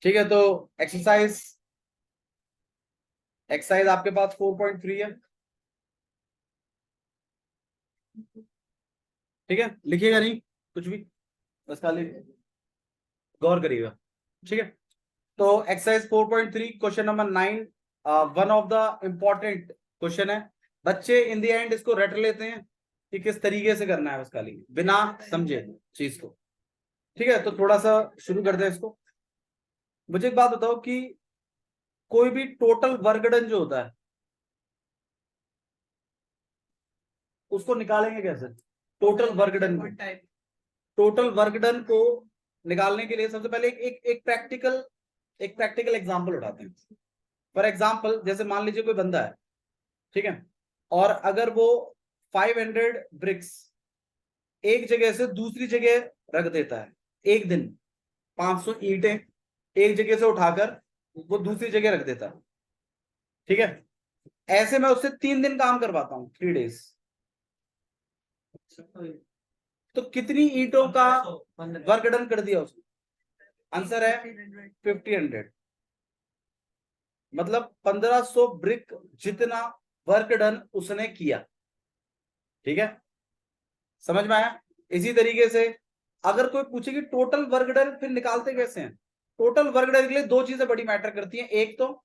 ठीक है, तो एक्सरसाइज आपके पास 4.3 है। ठीक है, लिखिएगा नहीं कुछ भी, बस खाली गौर करिएगा। ठीक है, तो exercise 4.3 question number 9 one of the important question है। बच्चे इन द एंड इसको रट लेते हैं कि किस तरीके से करना है, बस खाली बिना समझे चीज को। ठीक है, तो थोड़ा सा शुरू करते हैं इसको। मुझे एक बात बताओ कि कोई भी टोटल वर्क डन जो होता है उसको निकालेंगे कैसे? टोटल वर्क डन को, टोटल वर्क डन को निकालने के लिए सबसे पहले एक प्रैक्टिकल एग्जांपल उठाते हैं। फॉर एग्जांपल, जैसे मान लीजिए कोई बंदा है, ठीक है, और अगर वो 500 ब्रिक्स एक जगह से दूसरी जगह रख देता है एक दिन, 500 ईंटें एक जगह से उठाकर वो दूसरी जगह रख देता है, ठीक है, ऐसे मैं उससे 3 दिन काम करवाता हूं, 3 days। तो कितनी ईंटों का वर्क डन कर दिया उसने? आंसर है 1500, मतलब 1500 ब्रिक जितना वर्क डन उसने किया। ठीक है, समझ में आया? इसी तरीके से अगर कोई पूछे कि टोटल वर्क डन फिर निकालते कैसे हैं, टोटल वर्क डन के लिए दो चीजें बड़ी मैटर करती हैं। एक तो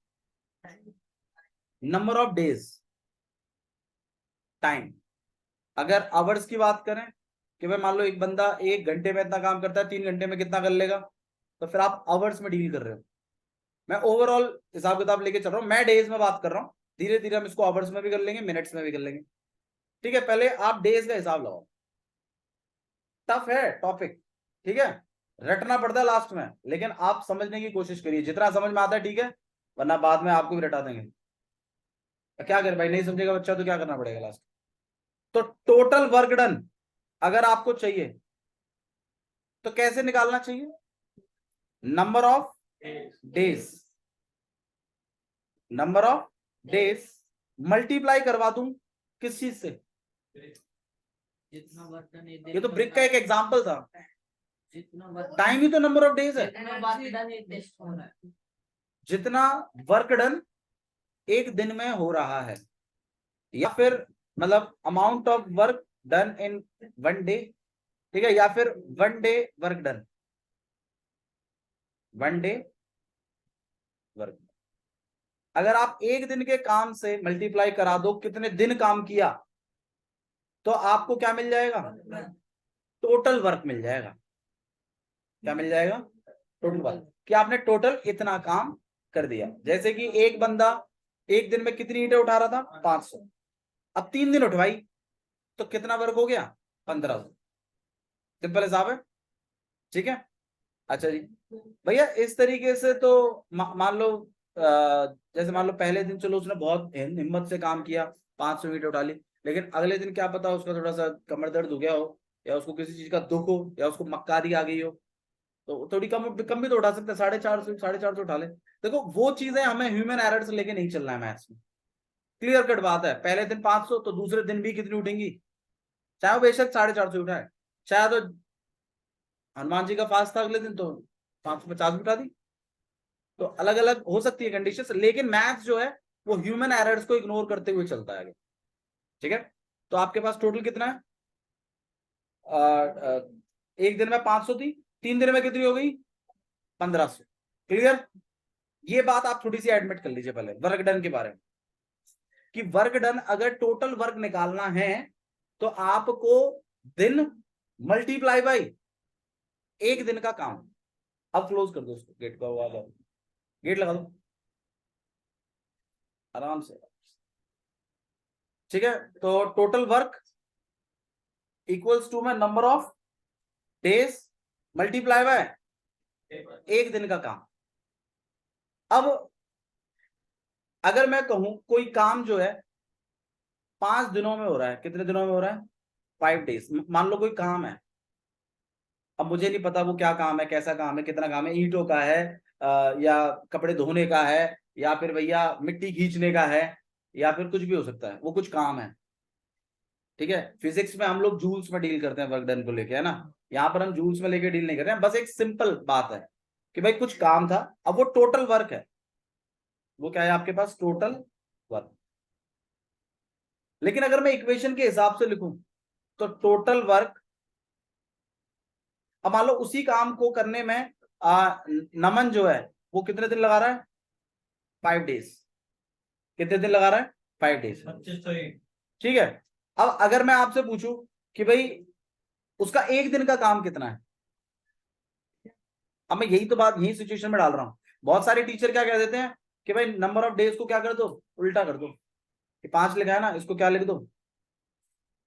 नंबर ऑफ डेज, टाइम। अगर आवर्स की बात करें कि भाई मान लो एक बंदा 1 घंटे में इतना काम करता है, 3 घंटे में कितना कर लेगा, तो फिर आप आवर्स में डील कर रहे हो। मैं ओवरऑल हिसाब किताब लेके चल रहा हूं, मैं डेज में बात कर रहा हूं। धीरे धीरे हम इसको आवर्स में भी कर लेंगे, मिनट्स में भी कर लेंगे। ठीक है, पहले आप डेज का हिसाब लगाओ। टफ है टॉपिक, ठीक है, रटना पड़ता है लास्ट में, लेकिन आप समझने की कोशिश करिए, जितना समझ में आता है ठीक है, वरना बाद में आपको भी रटा देंगे। क्या करे भाई, नहीं समझेगा बच्चा तो क्या करना पड़ेगा लास्ट। तो टोटल वर्क डन अगर आपको चाहिए तो कैसे निकालना चाहिए? Number of days, number of days multiply करवा दूं किस चीज से? ये तो ब्रिक का एक एग्जांपल था, टाइम ही तो नंबर ऑफ डेज है। जितना वर्क डन एक दिन में हो रहा है, या फिर मतलब amount of work done in 1 day, ठीक है, या फिर 1 day work done, 1 day work. अगर आप एक दिन के काम से मल्टीप्लाई करा दो कितने दिन काम किया, तो आपको क्या मिल जाएगा? टोटल वर्क मिल जाएगा। क्या मिल जाएगा? टोटल वर्क, कि आपने टोटल इतना काम कर दिया। जैसे कि एक बंदा एक दिन में कितनी ईंटें उठा रहा था? 500। अब 3 दिन उठवाई तो कितना वर्क हो गया? 1500। सिंपल हिसाब है, ठीक है। अच्छा जी भैया, इस तरीके से तो मान लो जैसे मान लो पहले दिन चलो उसने बहुत हिम्मत से काम किया, 500 ईंटें उठा ली, लेकिन अगले दिन क्या पता उसका थोड़ा सा कमर दर्द हो गया हो, या उसको किसी चीज का दुख हो, या उसको मक्कारी आ गई हो, तो थोड़ी कम कम भी तो उठा सकते हैं, 450 उठा ले। देखो वो चीजें हमें ह्यूमन एरर से लेके नहीं चलना है मैथ्स में। क्लियर कट बात है, पहले दिन 500 तो दूसरे दिन भी कितनी उठेंगी, चाहे वो बेशक 450 उठाए, चाहे तो हनुमान जी का फास्ट था अगले दिन तो 550 भी उठा दी। तो अलग अलग हो सकती है कंडीशन, लेकिन मैथ्स जो है वो ह्यूमन एरर्स को इग्नोर करते हुए चलता है। ठीक है, तो आपके पास टोटल कितना है? एक दिन में 500 थी, 3 दिन में कितनी हो गई? 1500। क्लियर? ये बात आप थोड़ी सी एडमिट कर लीजिए पहले वर्क डन के बारे में, कि वर्क डन अगर टोटल वर्क निकालना है तो आपको दिन मल्टीप्लाई बाई एक दिन का काम। अब क्लोज कर दो उसको, गेट का हुआ, गेट लगा दो आराम से। ठीक है, तो टोटल वर्क इक्वल्स टू में number of days multiply by एक दिन का काम। अब अगर मैं कहूं कोई काम जो है 5 दिनों में हो रहा है, कितने दिनों में हो रहा है? 5 days। मान लो कोई काम है, अब मुझे नहीं पता वो क्या काम है, कैसा काम है, कितना काम है, ईंटों का है या कपड़े धोने का है, या फिर भैया मिट्टी खींचने का है, या फिर कुछ भी हो सकता है, वो कुछ काम है। ठीक है, फिजिक्स में हम लोग जूल्स में डील करते हैं वर्क डन को लेके, है ना, यहाँ पर हम जूल्स में लेके डील नहीं कर रहे हैं, बस एक सिंपल बात है कि भाई कुछ काम था, अब वो टोटल वर्क है, वो क्या है आपके पास, टोटल वर्क। लेकिन अगर मैं इक्वेशन के हिसाब से लिखूं तो टोटल वर्क, अब मान लो उसी काम को करने में नमन जो है वो कितने दिन लगा रहा है, 5 डेज। कितने दिन लगा रहा है, 5 डेज। ठीक है। अब अगर मैं आपसे पूछूं कि भाई उसका एक दिन का काम कितना है, अब मैं यही तो बात, यही सिचुएशन में डाल रहा हूं। बहुत सारे टीचर क्या कह देते हैं कि भाई नंबर ऑफ डेज को क्या कर दो, उल्टा कर दो, कि 5 लिखा है ना, इसको क्या लिख दो,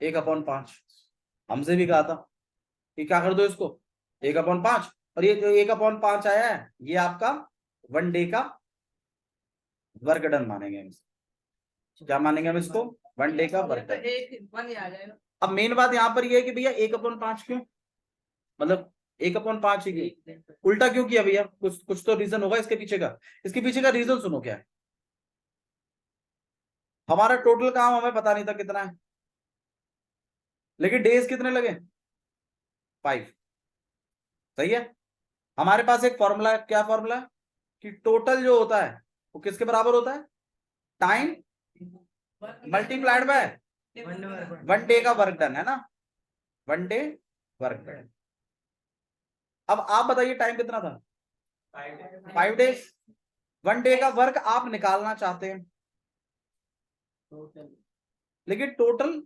1/5। हमसे भी कहा था कि क्या कर दो इसको, 1/5, और ये जो 1/5 आया है ये आपका 1 डे का वर्क डन मानेंगे हम इसको। क्या मानेंगे हम इसको, 1 डे का वर्क डन। अब मेन बात यहां पर ये है कि भैया 1/5 क्यों, मतलब 1/5 ही क्यों, उल्टा क्यों किया भैया, कुछ कुछ तो रीजन होगा इसके पीछे का। इसके पीछे का रीजन सुनो क्या है। हमारा टोटल काम हमें पता नहीं था कितना है, लेकिन डेज कितने लगे, 5। सही है। हमारे पास एक फॉर्मूला है, क्या फॉर्मूला है, कि टोटल जो होता है वो किसके बराबर होता है, टाइम मल्टीप्लाइड बाय 1 डे का वर्क डन, है ना, 1 डे वर्क डन। अब आप बताइए टाइम कितना था, 5 डेज। 1 डे का वर्क आप निकालना चाहते हैं, लेकिन टोटल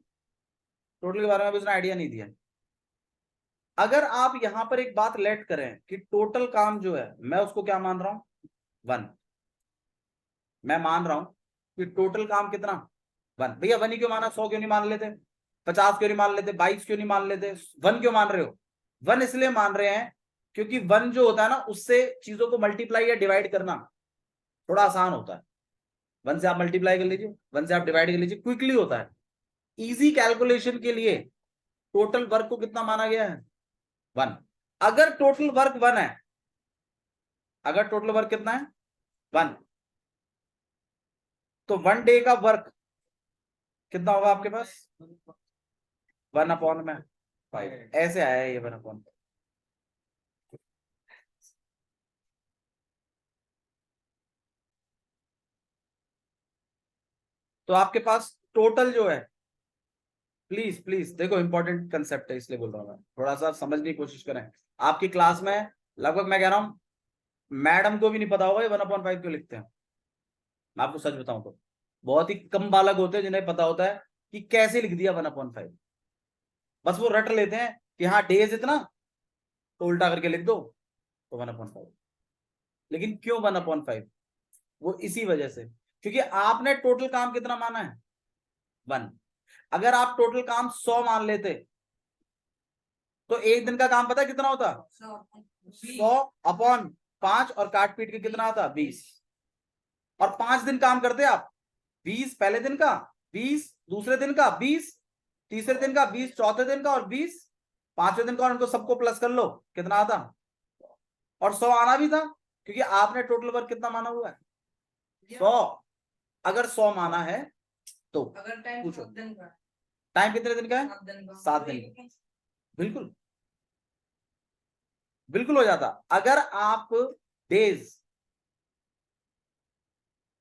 के बारे में उसने आइडिया नहीं दिया। अगर आप यहां पर एक बात लेट करें कि टोटल काम जो है मैं उसको क्या मान रहा हूं, 1, मैं मान रहा हूं कि टोटल काम कितना, 1। भैया 1 ही क्यों माना, 100 क्यों नहीं मान लेते, 50 क्यों नहीं मान लेते, 22 क्यों नहीं मान लेते, 1 क्यों मान रहे हो। 1 इसलिए मान रहे हैं क्योंकि 1 जो होता है ना, उससे चीजों को मल्टीप्लाई या डिवाइड करना थोड़ा आसान होता है। 1 से आप मल्टीप्लाई कर लीजिए, 1 से आप डिवाइड कर लीजिए, क्विकली होता है। इजी कैलकुलेशन के लिए टोटल वर्क को कितना माना गया है, 1। अगर टोटल वर्क 1 है, अगर टोटल वर्क कितना है, 1, तो 1 डे का वर्क कितना होगा आपके पास, 1/5। ऐसे आया है ये 1/5। तो आपके पास टोटल जो है, प्लीज प्लीज देखो, इंपॉर्टेंट कंसेप्ट है इसलिए बोल रहा हूं मैं, थोड़ा सा समझने की कोशिश करें। आपकी क्लास में लगभग मैं कह रहा हूं मैडम को भी नहीं पता होगा ये 1/5 क्यों लिखते हैं। मैं आपको सच बताऊं तो बहुत ही कम बालक होते हैं जिन्हें पता होता है कि कैसे लिख दिया 1/5। बस वो रट लेते हैं कि हाँ डेज इतना, तो उल्टा करके लिख दो तो 1/5। लेकिन क्यों 1/5, वो इसी वजह से क्योंकि आपने टोटल काम कितना माना है, 1। अगर आप टोटल काम 100 मान लेते तो एक दिन का काम पता है कितना होता, 100/5, और काट पीट के कितना आता, 20। और 5 दिन काम करते आप, 20 पहले दिन का, 20 दूसरे दिन का, 20 तीसरे दिन का, 20 चौथे दिन का, और 20 पांचवें दिन का, और इनको सबको प्लस कर लो कितना आता। और 100 आना भी था क्योंकि आपने टोटल वर्क कितना माना हुआ है, 100। अगर 100 माना है तो पूछो टाइम कितने दिन का है, 7 दिन का। बिल्कुल बिल्कुल हो जाता। अगर आप डेज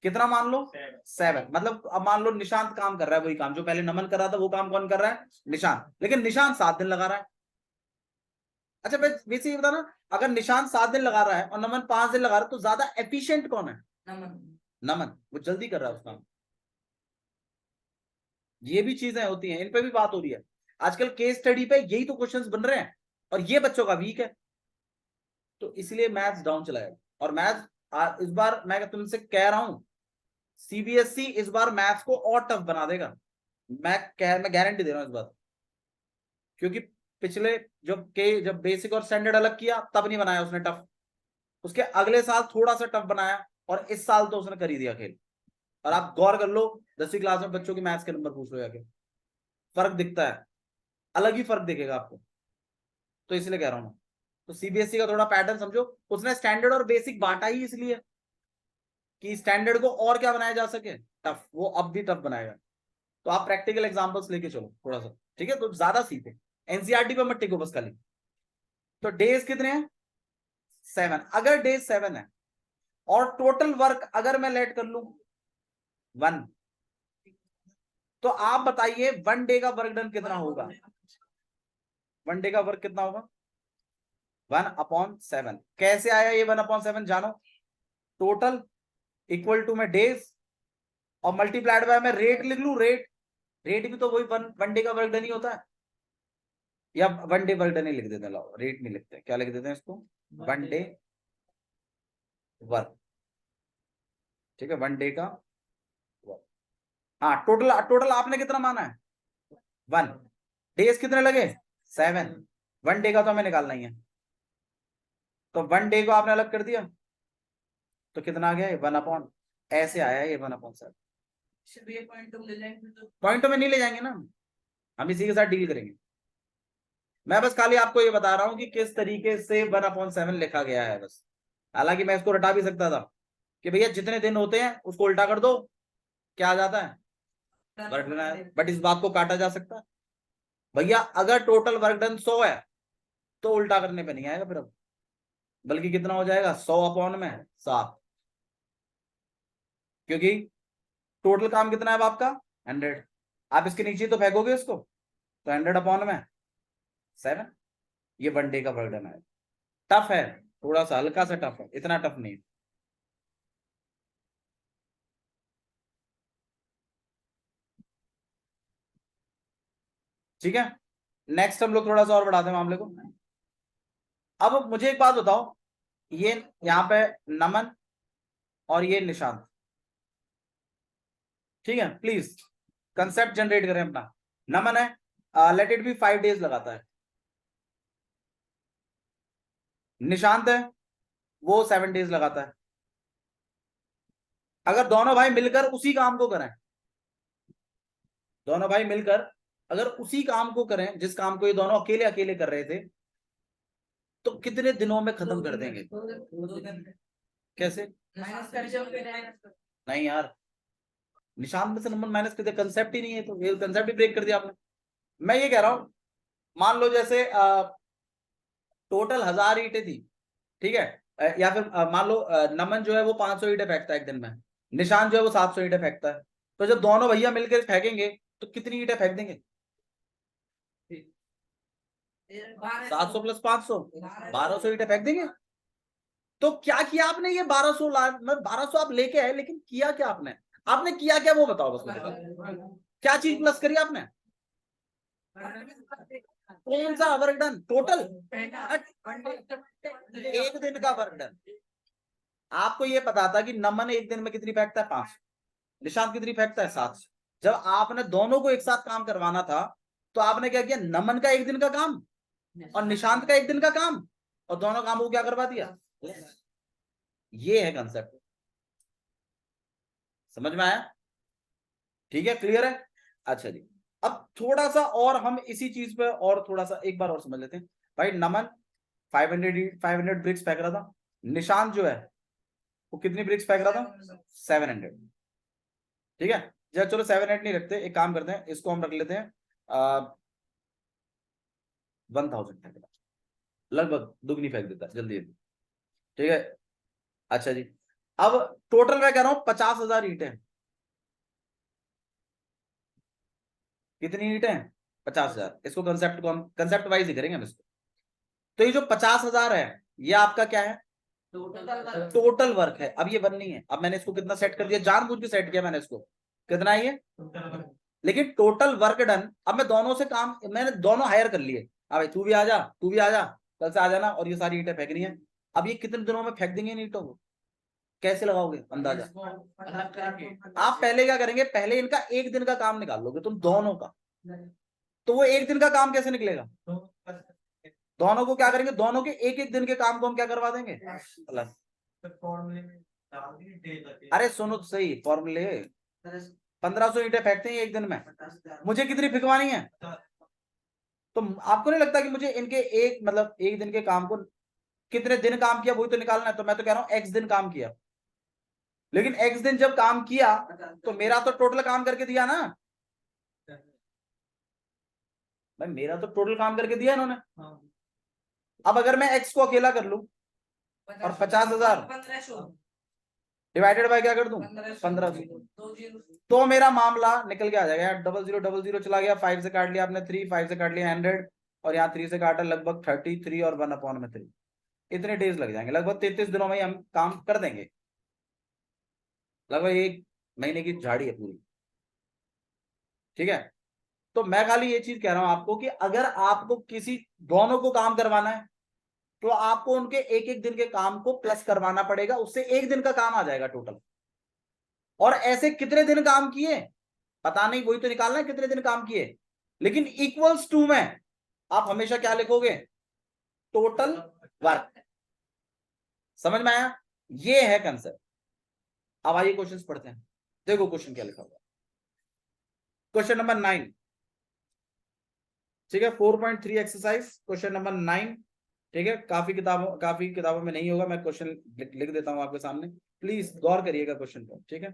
कितना मान लो, 7, मतलब अब मान लो निशांत काम कर रहा है वही काम जो पहले नमन कर रहा था, वो काम कौन कर रहा है, निशांत। लेकिन निशांत 7 दिन लगा रहा है। अच्छा वैसे ये बता ना, अगर निशांत 7 दिन लगा रहा है और नमन 5 दिन लगा रहा है, तो ज्यादा एफिशिएंट कौन है, नमन। वो जल्दी कर रहा है उस काम। ये भी चीजें होती हैं, इन पे भी बात हो रही है आजकल केस स्टडी पे, यही तो क्वेश्चंस बन रहे हैं, और ये बच्चों का वीक है, तो इसलिए मैथ्स डाउन चला है। और मैथ्स इस बार मैं तुमसे कह रहा हूं, सीबीएसई इस बार मैथ्स को और टफ बना देगा। मैं गारंटी दे रहा हूं इस बार, क्योंकि पिछले जब बेसिक और स्टैंडर्ड अलग किया तब नहीं बनाया उसने टफ, उसके अगले साल थोड़ा सा टफ बनाया, और इस साल तो उसने कर ही दिया खेल। और आप गौर कर लो 10वीं क्लास में बच्चों की मैथ्स के नंबर पूछ लो जाके, फर्क दिखता है, अलग ही फर्क दिखेगा आपको। तो इसलिए कह रहा हूं मैं, तो सीबीएसई का थोड़ा पैटर्न समझो, उसने स्टैंडर्ड और बेसिक बांटा ही इसलिए कि स्टैंडर्ड को और क्या बनाया जा सके, टफ। वो अब भी टफ बनाएगा। तो आप प्रैक्टिकल एग्जांपल्स लेके चलो थोड़ा सा, ठीक है, तो ज्यादा सीखे, एनसीईआरटी पे मत टिको बस खाली। तो डेज कितने हैं, 7, अगर डे 7 है और टोटल वर्क अगर मैं लेट कर लू 1, तो आप बताइए 1 डे का वर्क डन कितना होगा? 1 डे का वर्क कितना होगा? 1/7। कैसे आया ये 1/7? जानो, टोटल इक्वल टू में डेज और मल्टीप्लाइड बाय मैं रेट लिख लू, रेट भी तो वही 1 डे का वर्क डन ही होता है। या 1 डे वर्क डन ही लिख देते हैं, लो रेट नहीं लिखते, क्या लिख देते हैं इसको? 1 डे वर्क। ठीक है, 1 डे का वर्क। हाँ, टोटल आपने कितना माना है? 1। डेज कितने लगे? 7। 1 डे का तो हमें निकालना ही है, तो 1 डे को आपने अलग कर दिया तो कितना आ गया? 1/, ऐसे आया ये 1/7। पॉइंट में नहीं ले जाएंगे ना, हम इसी के साथ डील करेंगे। मैं बस खाली आपको ये बता रहा हूं कि किस तरीके से 1/7 लिखा गया है बस। हालांकि मैं इसको रटा भी सकता था कि भैया जितने दिन होते हैं उसको उल्टा कर दो, क्या आ जाता है? वर्क डन है। बट इस बात को काटा जा सकता है भैया, अगर टोटल वर्क डन 100 है तो उल्टा करने पे नहीं आएगा फिर अब, बल्कि कितना हो जाएगा? 100/7, क्योंकि टोटल काम कितना है अब आपका? 100। आप इसके नीचे तो फेंकोगे इसको, तो 100/7, ये 1 डे का वर्क डन है। टफ है, थोड़ा सा हल्का सा टफ है, इतना टफ नहीं। ठीक है, नेक्स्ट हम लोग थोड़ा सा और बढ़ाते हैं मामले को। अब मुझे एक बात बताओ, ये यहाँ पे नमन और ये निशांत, ठीक है, प्लीज कंसेप्ट जनरेट करें अपना। नमन है, लेट इट बी 5 डेज लगाता है। निशांत है, वो 7 डेज लगाता है। अगर दोनों भाई मिलकर उसी काम को करें, दोनों भाई मिलकर अगर उसी काम को करें जिस काम को ये दोनों अकेले अकेले कर रहे थे, तो कितने दिनों में खत्म कर देंगे? कैसे? नहीं यार, निशांत में से नंबर माइनस कर दिया, कंसेप्ट ही नहीं है, तो ये कंसेप्ट ही ब्रेक कर दिया आपने। मैं ये कह रहा हूं, मान लो जैसे टोटल 1000 ईंटें थी, ठीक है, या फिर मान लो नमन जो है वो 500 ईंटें फेंकता है एक दिन में, निशांत जो है वो 700 ईंटें फेंकता है। तो जब दोनों भैया मिलकर फेंकेंगे तो कितनी ईंटें फेंक देंगे? 700 + 500, 1200 ईंटें फेंक देंगे। तो क्या किया आपने? ये 1200 मैं 1200 आप लेके आए, लेकिन किया क्या आपने? आपने किया क्या वो बताओ बस मुझे। क्या चीज प्लस करी आपने? कौन सा वर्क डन? टोटल एक दिन का वर्क डन। आपको ये पता था कि नमन एक दिन में कितनी फेंकता है? 5। निशांत कितनी फेंकता है? 7। जब आपने दोनों को एक साथ काम करवाना था, तो आपने क्या किया? नमन का एक दिन का काम और निशांत का एक दिन का काम, और दोनों कामों को क्या करवा दिया? ये है कंसेप्ट, समझ में आया? ठीक है, क्लियर है? अच्छा जी, अब थोड़ा सा और हम इसी चीज पे और थोड़ा सा एक बार और समझ लेते हैं। भाई नमन 500 ब्रिक्स फेंक रहा था, निशांत जो है वो कितनी ब्रिक्स फेंक रहा था? 700। ठीक है, जब चलो 700 नहीं रखते, एक काम करते हैं, इसको हम रख लेते हैं 1000 फेंक रहा, लगभग दुगनी फेंक देता है जल्दी जल्दी। ठीक है, अच्छा जी, अब टोटल मैं कह रहा हूं 50,000 ईंटें। कितनी ईंटें हैं? 50,000। इसको कंसेप्ट को हम कंसेप्ट वाइज ही करेंगे हम इसको। तो ये जो 50,000 है, ये आपका क्या है? टोटल वर्क है। अब ये वन नहीं है, अब मैंने इसको कितना सेट कर दिया, जानबूझ के सेट किया मैंने इसको, कितना है ये? लेकिन टोटल वर्क डन, अब मैं दोनों से काम, मैंने दोनों हायर कर लिए। हाँ भाई, तू भी आ जा, तू भी आ जा, कल से आ जाना, और ये सारी ईंटें फेंकनी है। अब ये कितने दिनों में फेंक देंगे इन ईंटों को? कैसे लगाओगे अंदाजा? आप पहले क्या करेंगे? पहले इनका एक दिन का काम निकाल लोगे तुम दोनों का, तो वो एक दिन का काम कैसे निकलेगा? दोनों को क्या करेंगे? दोनों के एक एक दिन के काम को हम क्या करवा देंगे? प्लस। अरे सुनो तो सही फॉर्मूले, 1500 ईंटें फेंकते हैं एक दिन में, मुझे कितनी फिकवानी है? तो आपको नहीं लगता कि मुझे इनके एक मतलब एक दिन के काम को कितने दिन काम किया वही तो निकालना है? तो मैं तो कह रहा हूं एक्स दिन काम किया, लेकिन एक्स दिन जब काम किया तो मेरा तो टोटल काम करके दिया ना भाई, मेरा तो टोटल काम करके दिया इन्होंने। अब अगर मैं एक्स को अकेला कर लूं, और 50,000 डिवाइडेड बाय क्या कर दूं 1500। तो मेरा मामला निकल के आ जाएगा यार। 0000 चला गया, 5 से काट लिया आपने 3, 5 से काट लिया 100 और यहाँ 3 से काटा लगभग 33 और 1/3। इतने डेज लग जाएंगे, लगभग 33 दिनों में ही हम काम कर देंगे। लगभग 1 महीने की झाड़ी है पूरी। ठीक है, तो मैं खाली ये चीज कह रहा हूं आपको कि अगर आपको किसी दोनों को काम करवाना है तो आपको उनके एक एक दिन के काम को प्लस करवाना पड़ेगा, उससे एक दिन का काम आ जाएगा टोटल। और ऐसे कितने दिन काम किए पता नहीं, वही तो निकालना है कितने दिन काम किए। लेकिन इक्वल्स टू में आप हमेशा क्या लिखोगे, टोटल वर्क। समझ में आया, ये है कंसेप्ट। अब आइए क्वेश्चंस पढ़ते हैं। देखो क्वेश्चन क्या लिखा हुआ, क्वेश्चन नंबर 9। ठीक है, 4.3 एक्सरसाइज क्वेश्चन नंबर 9। ठीक है, काफी किताबों में नहीं होगा, मैं क्वेश्चन लिख देता हूं आपके सामने, प्लीज गौर करिएगा क्वेश्चन पर। ठीक है,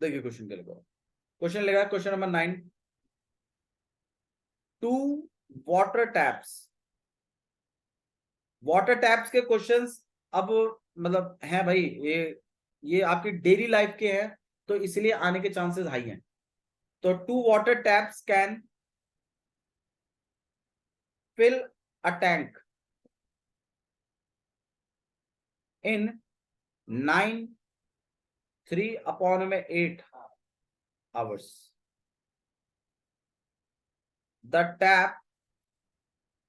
देखिए क्वेश्चन क्या लिखा, क्वेश्चन लिखा है question number 9। 2 water taps. Water taps के क्वेश्चंस अब मतलब हैं भाई, ये आपकी डेली लाइफ के हैं, तो इसलिए आने के चांसेस हाई हैं। तो 2 water taps can fill a tank in 9 3/8 hours. The tap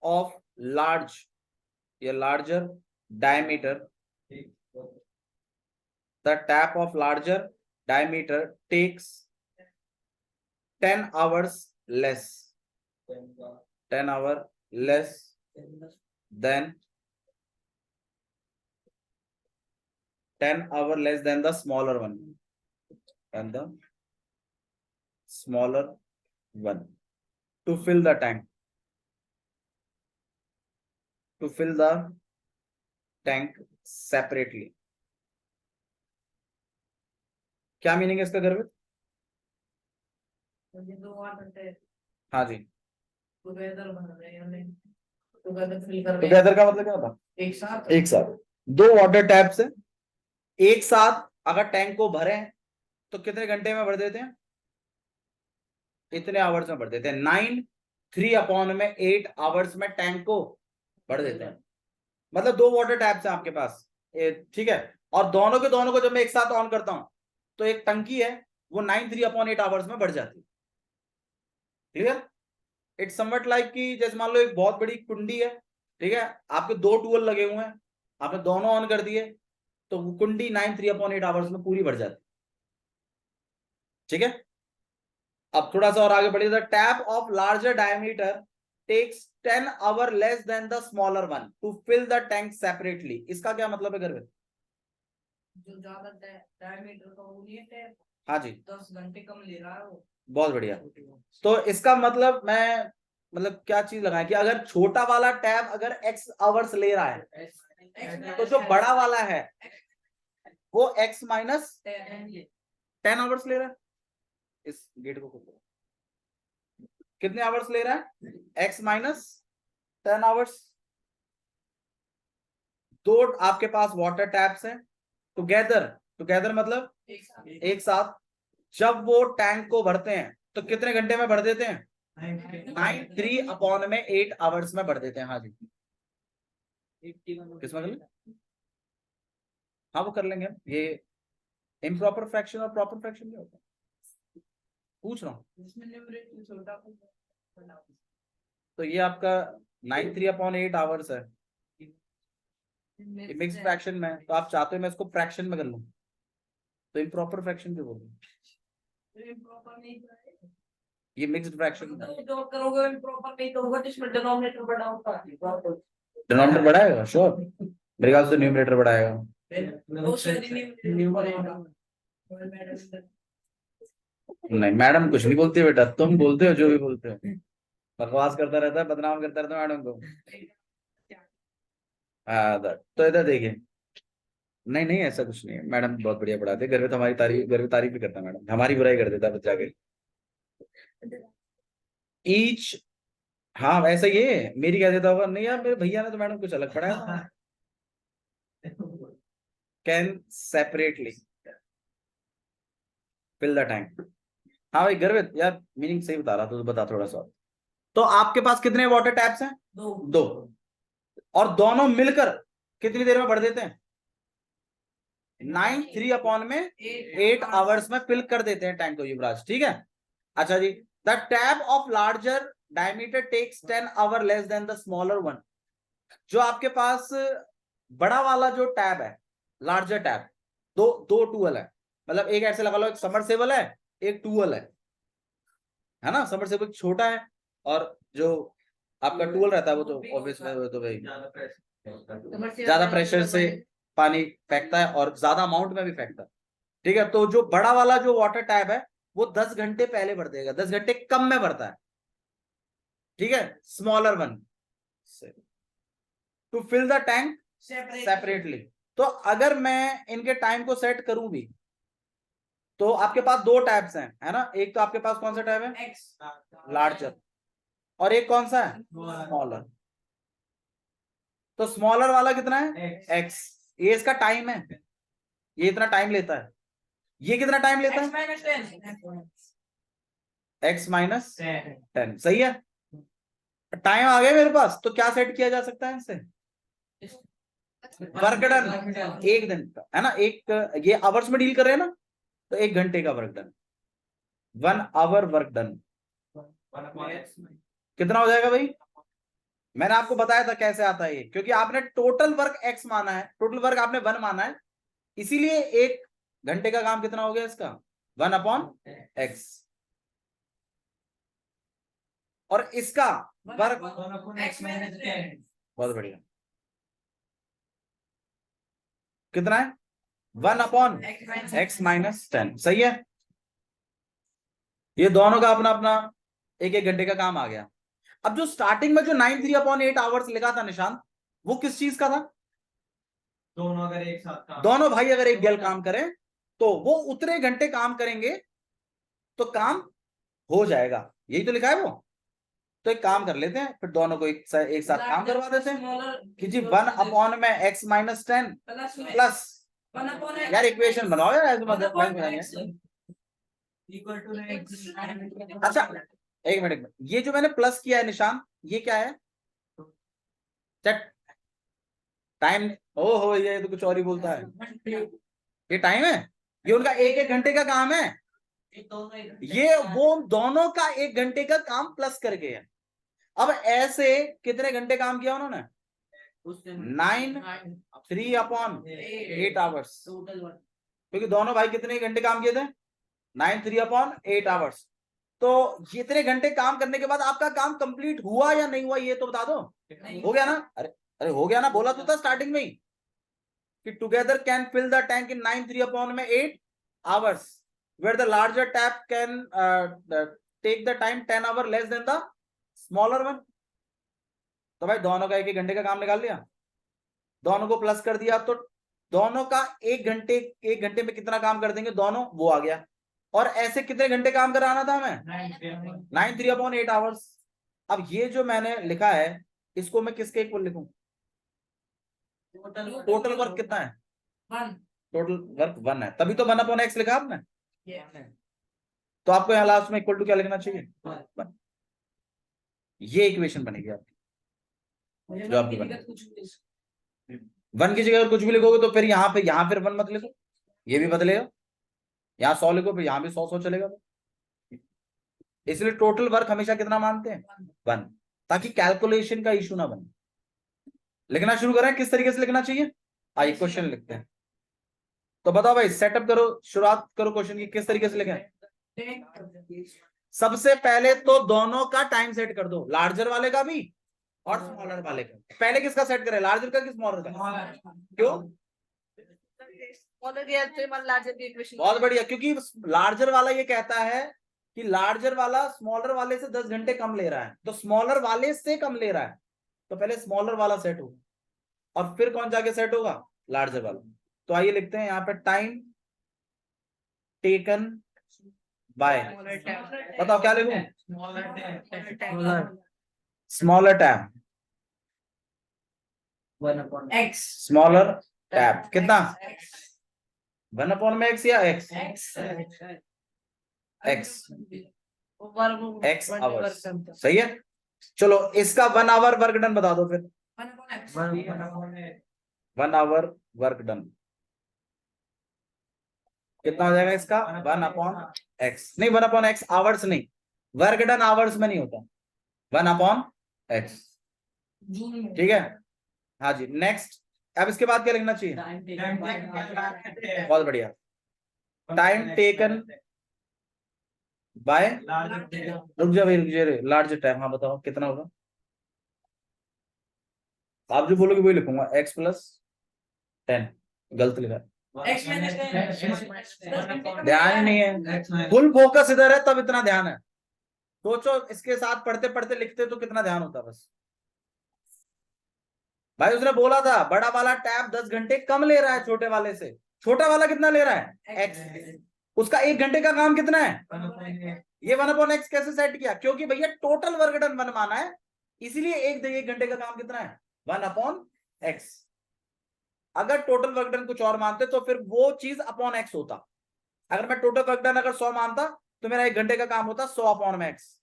of larger diameter, the tap of larger diameter takes 10 hours less, 10 hour less than 10 hour less than the smaller one, and the smaller one, to fill the tank, to fill the tank separately. क्या meaning है इसका गर्वित? हाँ जी, together का मतलब क्या होता? एक साथ। एक साथ 2 वाटर टैप्स है, एक साथ अगर टैंक को भरे तो कितने घंटे में भर देते हैं? इतने आवर्स में भर देते हैं। 9 3/8 आवर्स में टैंक को भर देते हैं। मतलब 2 वाटर टैप्स हैं आपके पास, ठीक है, और दोनों के दोनों को जब मैं एक साथ ऑन करता हूं तो एक टंकी है वो 9 3/8 आवर्स में भर जाती है। क्लियर? इट्स समवट लाइक कि जैसे मान लो एक बहुत बड़ी कुंडी है, ठीक है, आपके 2 ट्यूबवेल लगे हुए हैं, आपने दोनों ऑन कर दिए तो वो कुंडी 9 3/8 आवर्स में पूरी भर जाती है। ठीक है, अब थोड़ा सा और आगे बढ़िए। The tap of larger diameter takes 10 hour less than the smaller one to fill the tank separately. इसका क्या मतलब है गर्वित? जो ज्यादा डायमीटर का वो नहीं है, हाँ जी, 10 घंटे कम ले रहा है वो। बहुत बढ़िया। तो इसका मतलब मैं मतलब क्या चीज लगाए कि अगर छोटा वाला टैब अगर x आवर्स ले रहा है तो जो बड़ा वाला है वो x माइनस 10 आवर्स ले रहा है। इस गेट को खोलो, कितने आवर्स ले रहा है? x minus 10 hours. 2 आपके पास वाटर टैप्स हैं टुगेदर मतलब एक साथ। जब वो टैंक को भरते हैं तो कितने घंटे में भर देते हैं? 9 3/8 आवर्स में भर देते हैं। हाँ जी, किसमें कर लें? हाँ वो कर लेंगे। ये इम्प्रॉपर फ्रैक्शन और प्रॉपर फ्रैक्शन क्या होता है पूछ रहा हूँ। तो ये आपका 9 3/8 आवर्स है, मिक्स फ्रैक्शन में, तो आप चाहते हो मैं इसको फ्रैक्शन में कर लूं तो इम्प्रॉपर फ्रैक्शन क्यों बोलूं? ये मिक्स्ड फ्रैक्शन जो करोगे इम्प्रॉपर नहीं तो होगा, जिसमें डिनोमिनेटर बड़ा होगा। डिनोमिनेटर बढ़ाएगा श्योर, मेरे ख्याल से न्यूमरेटर बढ़ाएगा। नहीं मैडम कुछ नहीं बोलती बेटा, तुम बोलते हो जो भी बोलते हो, बकवास करता रहता है, बदनाम करता रहता है मैडम को। हाँ तो इधर देखिए, नहीं नहीं ऐसा कुछ नहीं है, मैडम बहुत बढ़िया पढ़ाते, घर में तो हमारी तारीफ भी करता है मैडम, हमारी बुराई कर देता है बच्चा के। ईच, हाँ वैसे ये मेरी कह देता होगा, नहीं यार मेरे भैया ने तो मैडम कुछ अलग पढ़ाया था। Can separately fill the tank. हाँ भाई गर्वित यार, मीनिंग सही बता रहा था, तो बता थोड़ा सा। तो आपके पास कितने वाटर टैप्स हैं? दो। और दोनों मिलकर कितनी देर में भर देते हैं? 9 3 में 8 आवर्स में फिल कर देते हैं टैंक को युवराज, ठीक है। अच्छा जी, the tap of larger diameter takes 10 hour less than the smaller one. जो आपके पास बड़ा वाला जो टैब है, लार्जर टैब, दो दो टूअल है, मतलब एक ऐसे लगा लो, एक समरसेबल है, एक टूअल है ना। समरसेबल छोटा है, और जो आपका टूअल रहता है वो तो ऑब्वियसली वो तो भाई ज्यादा प्रेशर से पानी फेंकता है और ज्यादा अमाउंट में भी फेंकता है, ठीक है। तो जो बड़ा वाला जो वाटर टैब है वो 10 घंटे पहले भर देगा, 10 घंटे कम में भरता है, ठीक है। Smaller one to fill the tank separately. तो अगर मैं इनके टाइम को सेट करूं भी, तो आपके पास दो टैब्स हैं, है ना। एक तो आपके पास कौन सा टैब है? लार्जर। और एक कौन सा है? स्मॉलर। तो स्मॉलर वाला कितना है? एक्स। ये इसका टाइम है, ये इतना टाइम लेता है। ये कितना टाइम लेता है? X minus 10। सही है। टाइम आ गया मेरे पास, तो क्या सेट किया जा सकता है इससे? वर्क डन 1 दिन का, है ना। एक ये आवर्स में डील कर रहे हैं ना, तो 1 घंटे का work done, 1 hour work done कितना हो जाएगा भाई? मैंने आपको बताया था कैसे आता है ये, क्योंकि आपने टोटल वर्क एक्स माना है, टोटल वर्क आपने 1 माना है, इसीलिए 1 घंटे का काम कितना हो गया इसका? 1/x। और इसका वर्क बहुत बढ़िया, कितना है? 1/x-10। सही है। ये दोनों का अपना अपना 1 1 घंटे का काम आ गया। अब जो स्टार्टिंग में जो 9 3/8 आवर्स लिखा था निशान, वो किस चीज का था? दोनों अगर एक साथ काम, दोनों भाई अगर एक गैल काम करें तो वो उतने घंटे काम करेंगे तो काम हो जाएगा, यही तो लिखा है वो। तो एक काम कर लेते हैं, फिर दोनों को एक साथ काम करवा देते हैं कि जी 1/x-10 प्लस, यार इक्वेशन बनाओ यार, ऐसे मतलब इक्वल टू अच्छा एक मिनट, ये जो मैंने प्लस किया है निशान, ये क्या है? टाइम। ओहो, ये तो कुछ और ही बोलता है। ये टाइम है, ये उनका 1 1 घंटे का काम है, ये वो दोनों का 1 घंटे का काम प्लस करके है। अब ऐसे कितने घंटे काम किया उन्होंने? 9 3/8 आवर्स, क्योंकि दोनों भाई कितने घंटे काम किए थे? 9 3/8 आवर्स। तो इतने घंटे काम करने के बाद आपका काम कंप्लीट हुआ या नहीं हुआ, ये तो बता दो। हो गया ना? अरे अरे हो गया ना, बोला तो था स्टार्टिंग में ही कि together can fill the tank in 9 3/8 hours, where the larger tap can take the time 10 hour less than the smaller one. तो भाई दोनों का 1 1 घंटे का काम निकाल लिया, दोनों को प्लस कर दिया, तो दोनों का 1 घंटे में कितना काम कर देंगे दोनों, वो आ गया। और ऐसे कितने घंटे काम कराना था हमें? 9 3/8 आवर्स। अब ये जो मैंने लिखा है, इसको मैं किसके इक्वल लिखूं? टोटल वर्क कितना है? टोटल वर्क 1 है, तभी तो 1/x लिखा आपने। तो आपको यहाँ लास्ट में इक्वल टू क्या लिखना चाहिए? 1। ये इक्वेशन बनेगी आपकी, जो आपकी बनेगी। 1 की जगह अगर कुछ भी लिखोगे तो फिर यहाँ फिर 1 मत लिखो, ये भी बदलेगा। यहाँ 100 लिखो, फिर यहाँ भी 100 चलेगा। इसलिए टोटल वर्क हमेशा कितना मानते हैं? 1, ताकि कैलकुलेशन का इशू ना बने। लिखना शुरू करें, किस तरीके से लिखना चाहिए? आइए क्वेश्चन लिखते हैं। तो बताओ भाई, सेटअप करो, शुरुआत करो क्वेश्चन की, किस तरीके से लिखें? सबसे पहले तो दोनों का टाइम सेट कर दो, लार्जर वाले का भी और स्मॉलर वाले का। पहले किसका सेट करें, लार्जर का कि स्मॉलर का? क्यों? बहुत बढ़िया, क्योंकि लार्जर वाला ये कहता है कि लार्जर वाला स्मॉलर वाले से 10 घंटे कम ले रहा है, तो स्मॉलर वाले से कम ले रहा है, तो पहले स्मॉलर वाला सेट होगा और फिर कौन जाके सेट होगा? लार्जर वाला। तो आइए लिखते हैं यहाँ पे टाइम टेकन बाय, बताओ क्या लिखूं? स्मॉलर टैब, स्मॉलर टैब कितना? 1/x या x? x आवर्स, सही है। चलो इसका 1 आवर वर्क डन बता दो फिर। 1 आवर वर्क डन कितना हो जाएगा इसका? 1/x, नहीं 1/x आवर्स नहीं, वर्क डन आवर्स में नहीं होता, 1/x, ठीक है। हाँ जी, नेक्स्ट। अब इसके बाद क्या लिखना चाहिए? बहुत बढ़िया, टाइम टेकन बाय, रुक जा भाई, रुक जा रे, लार्ज टाइम, हाँ बताओ कितना होगा? आप जो बोलोगे वही लिखूंगा, x + 10, गलत लिखा, ध्यान ही नहीं है, फुल फोकस इधर है तब इतना ध्यान है। सोचो इसके साथ पढ़ते पढ़ते लिखते तो कितना ध्यान होता बस। भाई उसने बोला था बड़ा वाला टैब 10 घंटे कम ले रहा है छोटे वाले से, छोटा वाला कितना ले रहा है? x, उसका 1 घंटे का काम कितना है? ये 1/x कैसे सेट किया? क्योंकि भैया टोटल वर्क डन 1 माना है, इसीलिए 1 घंटे का काम कितना है? 1/x। अगर टोटल वर्क डन कुछ और मानते तो फिर वो चीज अपॉन x होता। अगर मैं टोटल वर्क डन अगर 100 मानता तो मेरा 1 घंटे का काम होता 100/x।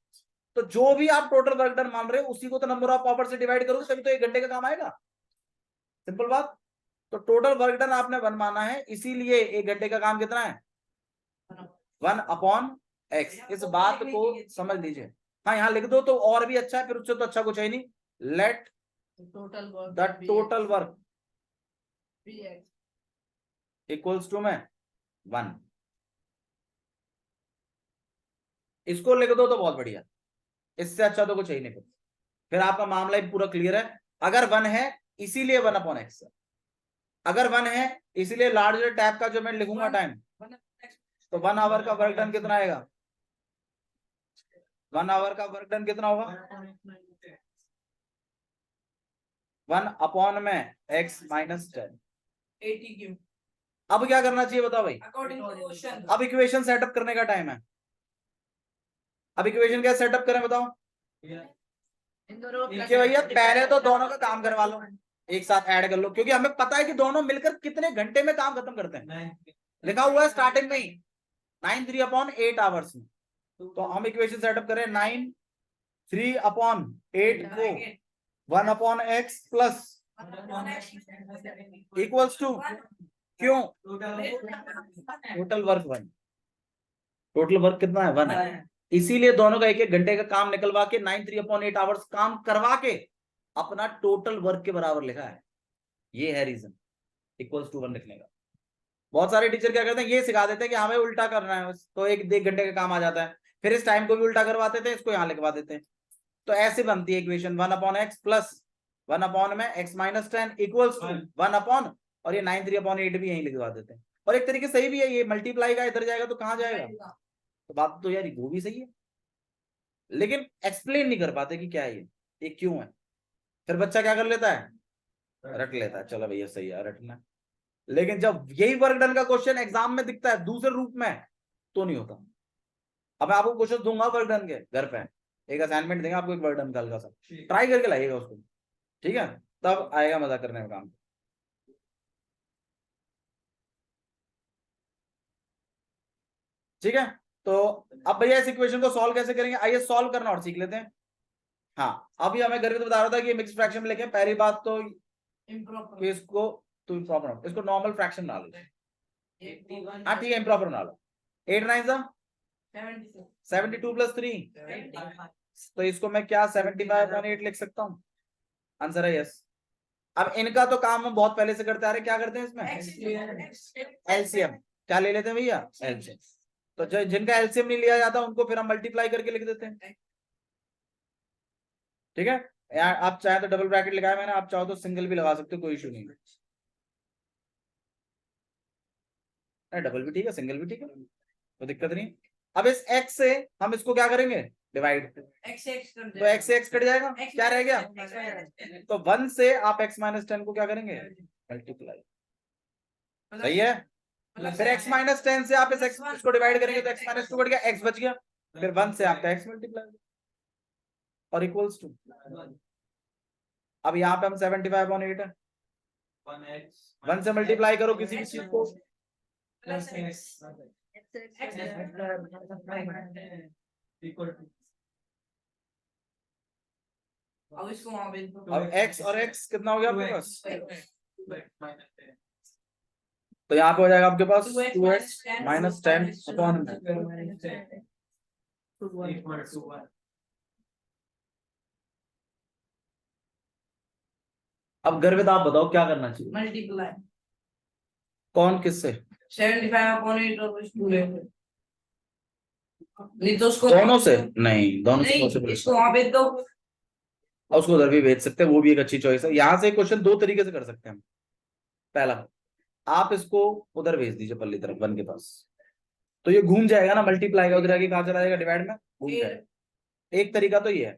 तो जो भी आप टोटल वर्क डन मान रहे हो उसी को तो नंबर ऑफ आवर से डिवाइड करोगे तभी तो 1 घंटे का काम आएगा, सिंपल बात। तो टोटल वर्क डन आपने 1 माना है, इसीलिए 1 घंटे का काम कितना है? 1/x। इस बात को समझ लीजिए। हाँ यहाँ लिख दो तो और भी अच्छा है, फिर उससे तो अच्छा कुछ है नहीं। Let the total work equals to में 1, इसको लिख दो तो बहुत बढ़िया, इससे अच्छा तो कुछ है ही नहीं। फिर आपका मामला ही पूरा क्लियर है। अगर 1 है इसीलिए 1/x, अगर 1 है इसीलिए लार्जर टैब का जो मैं लिखूंगा टाइम, तो 1 आवर का वर्क डन कितना आएगा? 1 आवर का वर्क डन कितना होगा? 1/x - 10। अब क्या करना चाहिए बताओ भाई? अब इक्वेशन सेटअप करने का टाइम है। अब इक्वेशन क्या सेटअप करें बताओ? कि भैया पहले तो दोनों का काम करवा लो, एक साथ ऐड कर लो, क्योंकि हमें पता है कि दोनों मिलकर कितने घंटे में काम खत्म करते हैं। लिखा हुआ है स्टार्टिंग में ही 9/3/8 आवर्स में। तो हम इक्वेशन सेटअप करें 9/3/8 को 1/x प्लस इक्वल्स टू, क्यों? टोटल वर्क 1, टोटल वर्क कितना है? 1 है, इसीलिए दोनों का 1 घंटे का काम निकलवा के 9/3/8 आवर्स काम करवा के अपना टोटल वर्क के बराबर लिखा है। ये है रीजन इक्वल्स टू 1 लिखने का। बहुत सारे टीचर क्या करते हैं, ये सिखा देते हैं कि हमें उल्टा करना है बस, तो 1 घंटे का काम आ जाता है, फिर इस टाइम को भी उल्टा करवाते थे, इसको यहाँ लिखवा देते हैं। तो ऐसे बनती है equation 1/x plus 1/x - 10 equals to 1 और ये 9/3/8 भी यहीं लिखवा देते हैं। और एक तरीके सही भी है, ये मल्टीप्लाई का इधर जाएगा तो कहाँ जाएगा? तो बात तो यार वो भी सही है, लेकिन एक्सप्लेन नहीं कर पाते कि क्या है ये क्यों है। फिर बच्चा क्या कर लेता है? रट लेता है, चलो भैया सही है रटना। लेकिन जब यही वर्क डन का क्वेश्चन एग्जाम में दिखता है दूसरे रूप में तो नहीं होता। अब मैं आपको क्वेश्चन दूंगा वर्क डन के, घर पे एक असाइनमेंट देंगे आपको, एक वर्क डन का हल्का सा ट्राई करके लाइएगा उसको, ठीक है? तब आएगा मजा करने में काम। ठीक है, तो अब भैया इस इक्वेशन को सॉल्व कैसे करेंगे, आइए सॉल्व करना और सीख लेते हैं। हाँ अभी हमें गर्वित बता रहा था कि मिक्स फ्रैक्शन में लिखे, पहली बात तो कि इसको तो इम्प्रॉपर, इसको नॉर्मल फ्रैक्शन बना लो। हाँ ठीक है, इम्प्रॉपर बना लो। 8 9 72 + 3, तो इसको मैं क्या 75/8 लिख सकता हूँ? आंसर है यस। अब इनका तो काम हम बहुत पहले से करते आ रहे, क्या करते हैं इसमें? एलसीएम। क्या ले लेते हैं भैया? एलसीएम। तो जो जिनका एलसीएम नहीं लिया जाता उनको फिर हम मल्टीप्लाई करके लिख देते हैं, ठीक है? यार आप चाहे तो डबल ब्रैकेट लगाया मैंने, आप चाहो तो सिंगल भी लगा सकते हो, कोई इशू नहीं है। डबल भी ठीक है, सिंगल भी ठीक है, तो दिक्कत नहीं। अब इस x से हम इसको क्या करेंगे? डिवाइड। तो x से x कट जाएगा, क्या रह गया? तो 1 से आप x - 10 को क्या करेंगे? मल्टीप्लाई। सही है, फिर x माइनस 10 से आप इस x इसको डिवाइड करेंगे तो x माइनस 2 बढ़ गया, x बच गया, फिर 1 से आपका x मल्टीप्लाई और इक्वल्स टू, अब यहाँ पे हम 75/8 है, 1 से मल्टीप्लाई करो किसी भी चीज को, अब इसको वहां पे अब x और x कितना हो गया आपके पास, तो यहाँ पे हो जाएगा आपके पास 2x माइनस 10 अपॉन, अब गर्वित आप बताओ क्या करना चाहिए, मल्टीप्लाई कौन किससे, 75/8 और कुछ पूरे नहीं तो उसको दोनों से, नहीं दोनों से नहीं पॉसिबल, इसको वहां पे तो और उसको उधर भी भेज सकते हैं, वो भी एक अच्छी चॉइस है। यहाँ से क्वेश्चन दो तरीके से कर सकते हैं, पहला आप इसको उधर भेज दीजिए पल्ली तरफ 1 के पास, तो ये घूम जाएगा ना, मल्टीप्लाई का उधर आगे कहाँ चला जाएगा, डिवाइड में घूम जाएगा, एक तरीका तो ये है।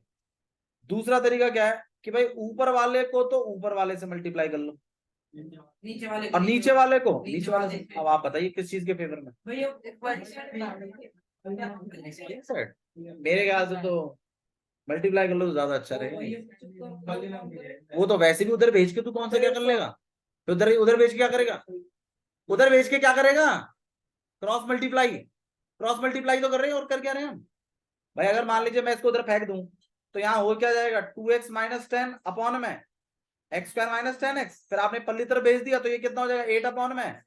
दूसरा तरीका क्या है कि भाई ऊपर वाले को तो ऊपर वाले से मल्टीप्लाई कर लो, नीचे वाले और नीचे वाले को नीचे वाले से, अब आप बताइए किस चीज के फेवर में, मेरे ख्याल से तो मल्टीप्लाई कर लो तो ज्यादा अच्छा रहेगा, वो तो वैसे भी उधर भेज के तू कौन सा क्या कर लेगा, तो उधर उधर भेज के क्या करेगा, उधर भेज के क्या करेगा, क्रॉस मल्टीप्लाई, क्रॉस मल्टीप्लाई तो कर रहे हैं, और कर क्या रहे हैं हम भाई, अगर मान लीजिए मैं इसको उधर फेंक दूं तो यहाँ हो क्या जाएगा, 2x माइनस 10 अपॉन में x स्क्वायर माइनस 10x, फिर आपने पल्ली तरफ भेज दिया तो ये कितना हो जाएगा 8 अपॉन में,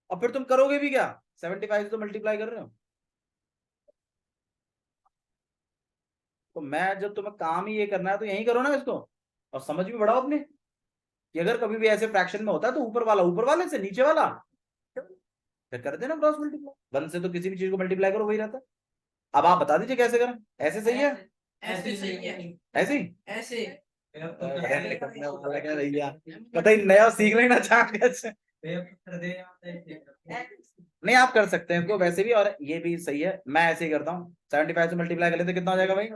और फिर तुम करोगे भी क्या, 75 से तो मल्टीप्लाई कर रहे हो, तो मैं जब तुम्हें काम ही ये करना है तो यही करो ना इसको, और समझ भी बढ़ाओ अपने, कि अगर कभी भी ऐसे फ्रैक्शन में होता है तो ऊपर वाला ऊपर वाले से, नीचे वाला फिर कर देना क्रॉस मल्टीप्लाई, 1 से तो किसी भी चीज को मल्टीप्लाई करो वही रहता है। अब आप बता दीजिए कैसे करें, ऐसे सही है, ऐसे सही है ऐसे ही ऐसे भैया पता ही नया सीख लेना चाह कैसे, नहीं आप कर सकते हैं इसको वैसे भी, और ये भी सही है, मैं ऐसे ही करता हूँ, 75 से मल्टीप्लाई कर लेते कितना हो जाएगा भाई,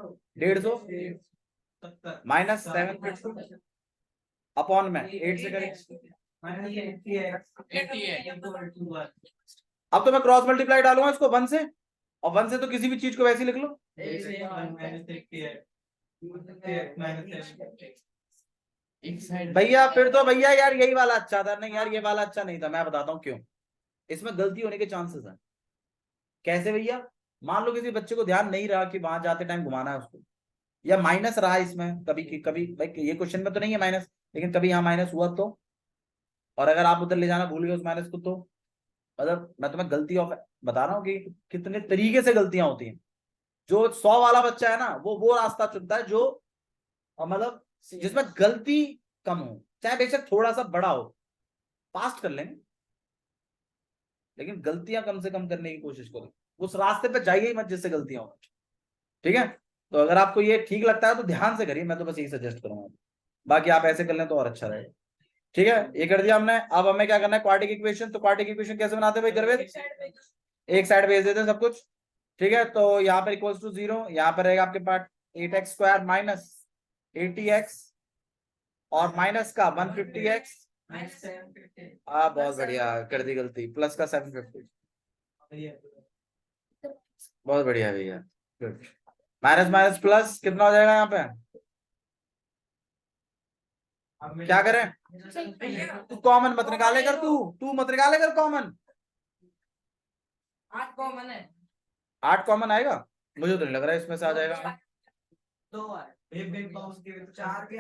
150 माइनस 750 अपॉन में 8 से करें, अब तो मैं क्रॉस मल्टीप्लाई डालूंगा इसको 1 से, और 1 से तो किसी भी चीज को वैसे ही लिख लो, भैया फिर तो भैया यार यही वाला अच्छा था, नहीं यार ये वाला अच्छा नहीं था, मैं बताता हूँ क्यों, इसमें गलती होने के चांसेस है, कैसे भैया, मान लो किसी बच्चे को ध्यान नहीं रहा कि वहां जाते टाइम घुमाना है उसको, या माइनस रहा इसमें कभी कभी, भाई ये क्वेश्चन में तो नहीं है माइनस, लेकिन कभी यहाँ माइनस हुआ तो, और अगर आप उधर ले जाना भूल गए उस माइनस को तो, मतलब मैं तुम्हें गलती ऑफ बता रहा हूँ कि कितने तरीके से गलतियां होती हैं, जो 100 वाला बच्चा है ना वो रास्ता चुनता है जो मतलब जिसमें गलती कम हो, चाहे बेशक थोड़ा सा बड़ा हो, पास्ट कर लेंगे, लेकिन गलतियां कम से कम करने की कोशिश करो, उस रास्ते पे जाइए ही मत जिससे गलतियां हो, ठीक है। तो अगर आपको ये ठीक लगता है तो ध्यान से करिए, मैं तो बस यही सजेस्ट करूंगा, बाकी आप ऐसे कर लें तो और अच्छा रहेगा, ठीक है। ये कर दिया हमने, अब हमें क्या करना है, क्वाड्रेटिक इक्वेशन, तो क्वाड्रेटिक इक्वेशन कैसे बनाते हैं भाई गर्वित, एक साइड भेज देते हैं सब कुछ, ठीक है। तो यहाँ पर इक्वल्स टू 0, यहाँ पर रहेगा आपके पास 8x स्क्वायर माइनस 80x और माइनस का 150x, बहुत बढ़िया कर दी गलती, प्लस का 750, बहुत बढ़िया भैया, गुड, माइनस माइनस प्लस कितना हो जाएगा यहाँ पे, क्या करें, तू कॉमन मत निकाले कर, तू मत निकाले कर कॉमन, 8 कॉमन है, 8 कॉमन आएगा, मुझे तो नहीं लग रहा है इसमें से आ जाएगा, 2 है, एक कॉमन के 4 के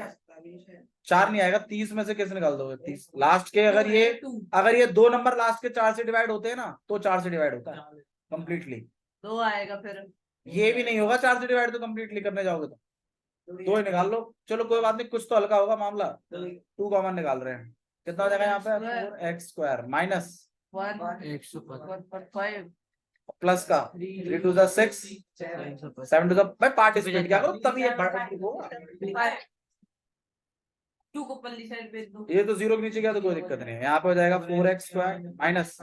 4 नहीं आएगा, 30 में से कैसे निकाल दोगे, 30 लास्ट के, अगर ये 2 नंबर लास्ट के 4 से डिवाइड होते हैं ना तो 4 से डिवाइड होता है कंप्लीटली, 2 आएगा, फिर ये भी नहीं होगा 4 से डिवाइड, तो कंप्लीटली करने जाओगे तो 2 ही निकाल लो, चलो कोई बात नहीं, कुछ तो हल्का होगा मामला, 2 कॉमन निकाल रहे हैं, कितना हो जाएगा यहाँ पे 4x स्क्वायर माइनस 1 प्लस का 3 to the 6 7 to the, भाई पार्टिसिपेट क्या करो तभी ये होगा, 2 को पल्ली साइड भेज दो, ये तो 0 के नीचे गया तो कोई दिक्कत नहीं है, यहाँ पे हो जाएगा 4x स्क्वायर माइनस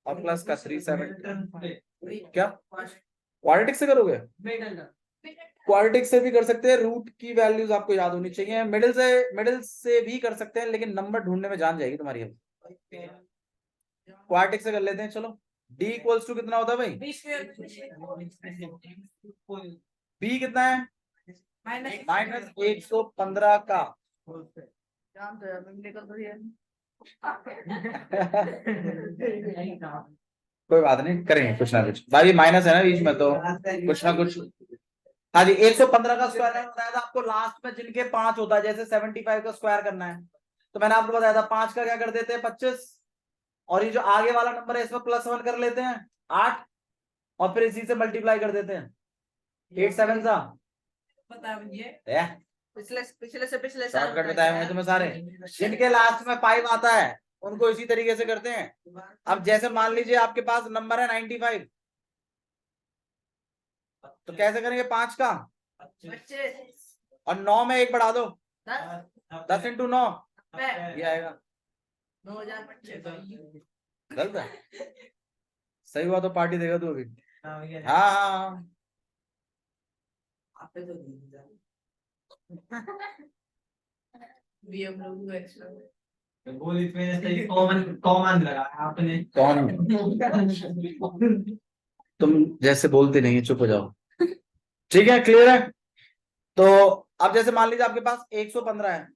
और प्लस का 3 7, क्या क्वाड्रेटिक से करोगे, क्वाड्रेटिक से भी कर सकते हैं, रूट की वैल्यूज आपको याद होनी चाहिए, मिडिल से भी कर सकते हैं, लेकिन नंबर ढूंढने में जान जाएगी तुम्हारी, क्वाड्रेटिक से कर लेते हैं, चलो। d इक्वल्स टू कितना होता है भाई? b कितना है? माइनस 115 का। कोई बात नहीं, करेंगे कुछ ना कुछ, भाई माइनस है ना बीच में, तो कुछ ना कुछ। हाँ जी, 115 का स्क्वायर है, बताया था आपको लास्ट में जिनके 5 होता है, जैसे 75 का स्क्वायर करना है, तो मैंने आपको बताया था 5 का क्या कर देते हैं 25, और ये जो आगे वाला नंबर है इसमें +1 कर लेते हैं 8, और फिर इसी से मल्टीप्लाई कर देते हैं 8 7 सा। पिछले से पिछले शॉर्टकट बताए होंगे तुम्हें सारे। जिनके लास्ट में 5 आता है उनको इसी तरीके से करते हैं। अब जैसे मान लीजिए आपके पास नंबर है 95, तो कैसे करेंगे 5 का, 25 और 9 में 1 बढ़ा दो, 10 10 × 9 पे ये आएगा। 2025 गलत है, सही हुआ तो पार्टी देगा तू अभी। हाँ हाँ आपे तो BMW एक्स्ट्रा गोली पे सही कॉमन लगा आपने। कौन? तुम जैसे बोलते नहीं, चुप हो जाओ। ठीक है, क्लियर है। तो अब जैसे मान लीजिए आपके पास 115 है,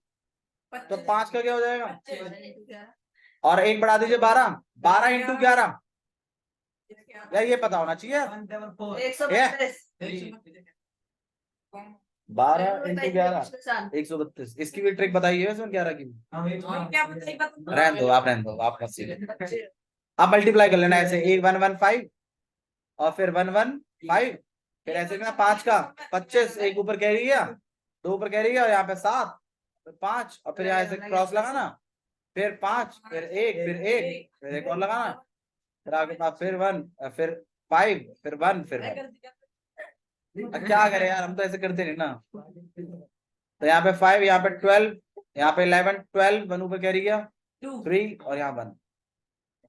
तो 5 का क्या हो जाएगा, और 1 बढ़ा दीजिए 12, 12 × 11, यार ये पता होना चाहिए। 12 × 11 132, इसकी भी ट्रिक बताइए इसमें 11 की। रहने दो आप, रहने दो आप, मत सीखो। आप मल्टीप्लाई कर लेना ऐसे, 1 1 1 5, और फिर 1 1 5, फिर ऐसे करना 5 का 25, एक ऊपर कैरी गया, 2 ऊपर कैरी गया, और यहाँ पे 7, फिर 5, और फिर यहाँ ऐसे क्रॉस लगाना, फिर 5, फिर 1, फिर 1, फिर एक और लगाना, फिर आगे पास फिर 1, फिर 5, फिर 1, फिर 1। क्या करें यार, हम तो ऐसे करते नहीं ना। तो यहाँ पे 5, यहाँ पे 12, यहाँ पे 11 12, 1 ऊपर कैरी गया 3, और यहाँ 1,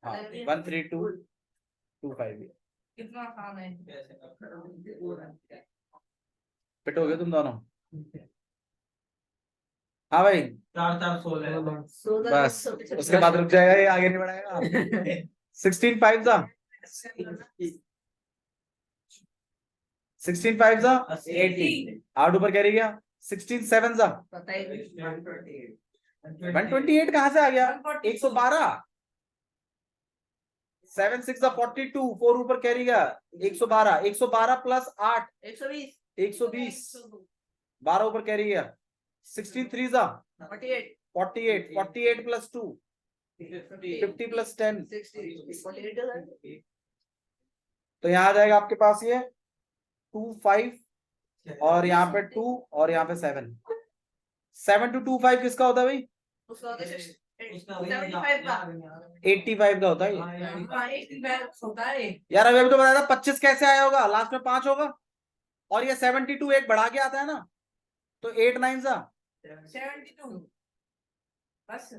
हाँ 1 3 2 2 5। कितना आसान है। फिट हो गए तुम दोनों? हाँ भाई, 4 4 16 बस उसके बाद रुक जाएगा, ये आगे नहीं बढ़ाएगा। 16 5 सा 16 5 सा 80, 8 ऊपर कैरी गया 16 7 सा 128 कहाँ से आ गया, 112, 7 6 सा 42, 4 ऊपर कैरी गया 112, 112 + 8 120 120, 12 ऊपर कैरी गया 16 3 सा 48 48, 48 + 2 50 + 10, 60 तो यहाँ आ जाएगा आपके पास ये 2 5, और यहाँ पे 2, और यहाँ पे 7 7 to 2 5 किसका होता है भाई? उसका होता है 75 का 85 का होता है ये। हाँ 85 होता है। यार अभी तो बताया था 25 कैसे आया होगा, लास्ट में 5 होगा, और ये 72 एक बढ़ा के आता है ना, तो 8 9 सा 72 बस।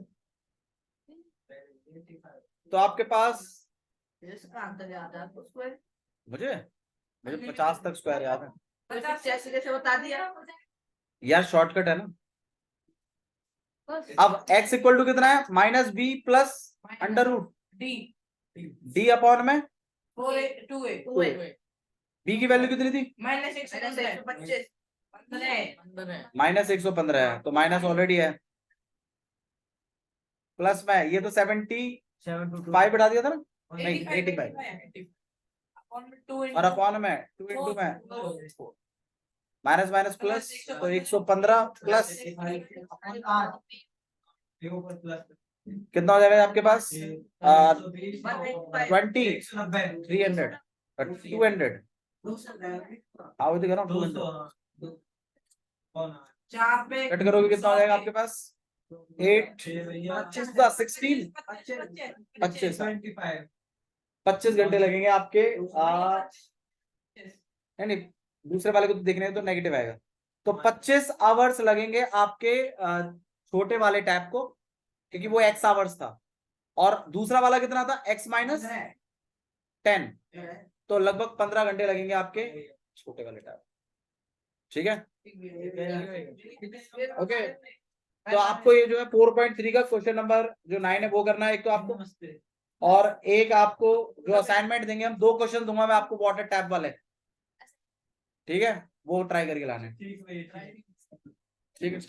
तो आपके पास, इसका आंसर याद है आपको स्क्वायर? मुझे 50 तक स्क्वायर याद है 50 कैसे बता दिया यार, शॉर्टकट है ना। बस। अब x इक्वल टू कितना है, -b + √, d अपॉन में 2a b की वैल्यू कितनी थी, -125 -115 है, तो माइनस ऑलरेडी है, प्लस में ये तो 75 बढ़ा दिया था ना, नहीं 85, और अपॉन में 2 × में माइनस माइनस प्लस, तो 115 प्लस कितना हो जाएगा आपके पास, 20 300 200, आओ दिखा रहा हूँ 200, कट करोगे कितना हो जाएगा आपके पास, 8 16 25 घंटे लगेंगे आपके, नहीं दूसरे वाले को तो देखने तो नेगेटिव आएगा, तो 25 आवर्स लगेंगे आपके छोटे वाले टैब को, क्योंकि वो x आवर्स था, और दूसरा वाला कितना था x - 10, तो लगभग 15 घंटे लगेंगे आपके छोटे वाले टैब। ठीक है, ओके। तो आपको ये जो है 4.3 का क्वेश्चन नंबर जो 9 है वो करना है एक, तो आपको, और एक आपको जो असाइनमेंट देंगे, हम 2 क्वेश्चन दूंगा मैं आपको वाटर टैप वाले, ठीक है, वो ट्राई करके लाने। ठीक है। ठीक है।